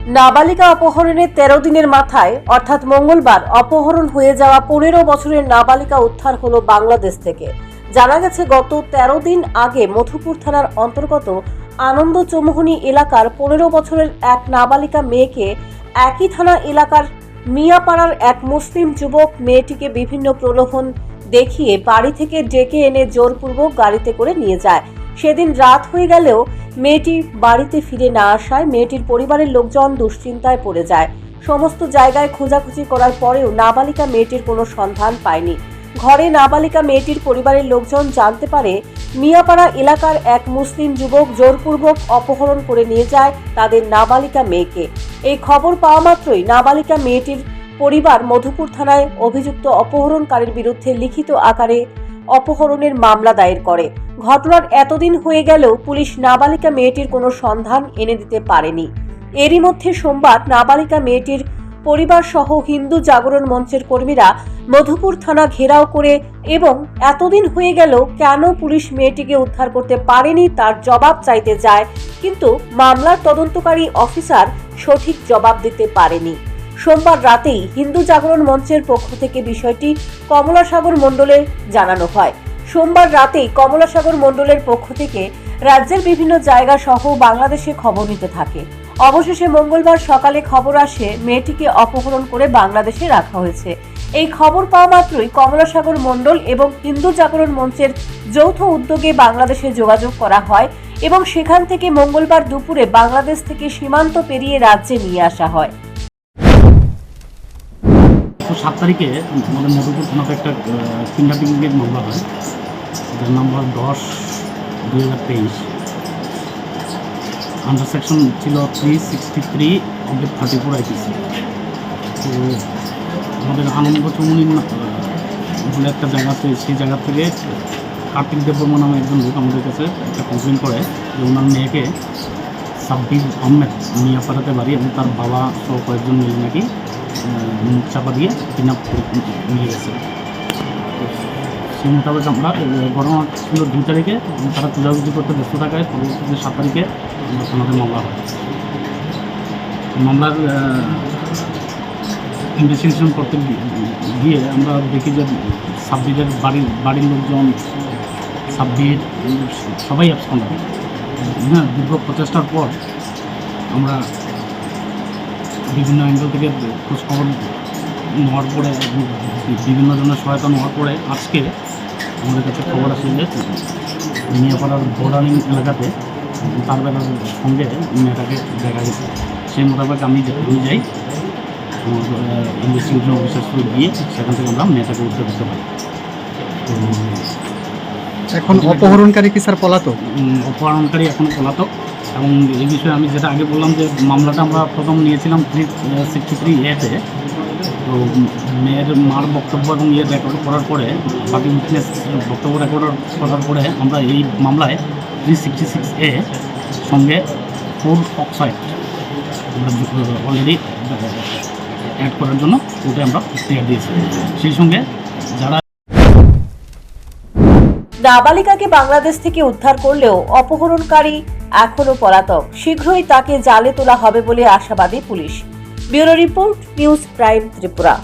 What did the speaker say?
নাবালিকা অপহরণের ১৩ দিনের মাথায় অর্থাৎ মঙ্গলবার অপহরণ হয়ে যাওয়া ১৫ বছরের নাবালিকা উদ্ধার হলো বাংলাদেশ থেকে। জানা গেছে গত ১৩ দিন আগে মধুপুর থানার অন্তর্গত আনন্দ চৌমুহনী এলাকার ১৫ বছরের এক নাবালিকা মেয়েকে একই থানা এলাকার মিয়াপাড়ার এক মুসলিম যুবক মেয়েটিকে বিভিন্ন প্রলোভন দেখিয়ে বাড়ি থেকে ডেকে এনে জোরপূর্বক গাড়িতে করে নিয়ে যায়। সেদিন রাত হয়ে গেলেও মেয়েটি বাড়িতে ফিরে না আসায় মেয়েটির পরিবারের লোকজন দুশ্চিন্তায় পড়ে যায়। সমস্ত জায়গায় খোঁজাখুঁজি করার পরেও নাবালিকা মেয়েটির কোনো সন্ধান পায়নি। ঘরে নাবালিকা মেয়েটির পরিবারের লোকজন জানতে পারে মিয়াপাড়া এলাকার এক মুসলিম যুবক জোরপূর্বক অপহরণ করে নিয়ে যায় তাদের নাবালিকা মেয়েকে। এই খবর পাওয়া মাত্রই নাবালিকা মেয়েটির পরিবার মধুপুর থানায় অভিযুক্ত অপহরণকারীর বিরুদ্ধে লিখিত আকারে অপহরণের মামলা দায়ের করে। ঘটনার এতদিন হয়ে গেলেও পুলিশ নাবালিকা মেয়েটির কোনো সন্ধান এনে দিতে পারেনি। এরই মধ্যে সোমবার নাবালিকা মেয়েটির পরিবার সহ হিন্দু জাগরণ মঞ্চের কর্মীরা মধুপুর থানা ঘেরাও করে এবং এতদিন হয়ে গেল কেন পুলিশ মেয়েটিকে উদ্ধার করতে পারেনি তার জবাব চাইতে যায়, কিন্তু মামলার তদন্তকারী অফিসার সঠিক জবাব দিতে পারেনি। সোমবার রাতেই হিন্দু জাগরণ মঞ্চের পক্ষ থেকে বিষয়টি কমলাসাগর মণ্ডলে জানানো হয়। সোমবার রাতেই কমলাসাগর মণ্ডলের পক্ষ থেকে রাজ্যের বিভিন্ন জায়গা সহ বাংলাদেশে খবর নিতে থাকে। অবশেষে মঙ্গলবার সকালে খবর আসে মেয়েটিকে অপহরণ করে বাংলাদেশে রাখা হয়েছে। এই খবর পাওয়া মাত্রই কমলাসাগর মণ্ডল এবং হিন্দু জাগরণ মঞ্চের যৌথ উদ্যোগে বাংলাদেশে যোগাযোগ করা হয় এবং সেখান থেকে মঙ্গলবার দুপুরে বাংলাদেশ থেকে সীমান্ত পেরিয়ে রাজ্যে নিয়ে আসা হয়। 7 তারিখে আমাদের মধুপুর থানাতে একটা কিডন্যাপিংয়ের মামলা হয়, যার নাম্বার 10/2023। আন্ডার সেকশন ছিল 363/34 আইপিসি। তো আমাদের আনন্দ চৌমুহনী বলে একটা জায়গা আছে, সেই জায়গা থেকে কার্তিক দেববর্মা নামে একজন লোক আমাদের কাছে একটা কমপ্লেন করে যে ওনার মেয়েকে সাব্বির আহমেদ মিয়াপাড়াতে বাড়ি এবং তার বাবা সহ কয়েকজন মিলে নাকি মুখ চাপা দিয়ে কিডন্যাপ করে নিয়ে গেছে। সেই মোতাবেক আমরা ঘটনা ছিল 2 তারিখে, তারা খোঁজাখুঁজি করতে ব্যস্ত থাকায় পরবর্তীতে 7 তারিখে আমাদের মামলা হয়। মামলার ইনভেস্টিগেশন করতে গিয়ে আমরা দেখি যে সাব্বিরের বাড়ির লোকজন, সাব্বির সবাই অ্যাবসেন্ট হয়। হ্যাঁ, দীর্ঘ প্রচেষ্টার পর আমরা বিভিন্ন অ্যাঙ্গেল থেকে খোঁজখবর নেওয়ার পরে, বিভিন্ন জনের সহায়তা নেওয়ার পরে আজকে আমাদের কাছে খবর আসে যে মিয়াপাড়ার বোর্ডারিং এলাকাতে তার বেলার সঙ্গে মেয়েটাকে দেখা গেছে। সেই মোতাবেক আমি যাই ইনভেস্টিগেশন অফিসার থ্রু গিয়ে সেখান থেকে আমরা মেয়েটাকে উদ্ধার করতে পারি। তো এখন অপহরণকারী কি স্যার পলাতক? অপহরণকারী এখনও পলাতক। এবং এই বিষয়ে আমি যেটা আগে বললাম যে মামলাটা আমরা প্রথম নিয়েছিলাম 363A-তে। তো মেয়ের মার বক্তব্য এবং রেকর্ড করার পরে, বাকি উইটনেস বক্তব্য রেকর্ড করার পরে আমরা এই মামলায় 366A সঙ্গে 4 অক্সাইড আমরা অলরেডি অ্যাড করার জন্য ওটা আমরা ক্লিয়ার দিয়েছি। সেই সঙ্গে যারা নাবালিকাকে বাংলাদেশ থেকে উদ্ধার করলেও অপহরণকারী এখনো পলাতক। শীঘ্রই তাকে জালে তোলা হবে বলে আশাবাদী police. Bureau report, news prime Tripura.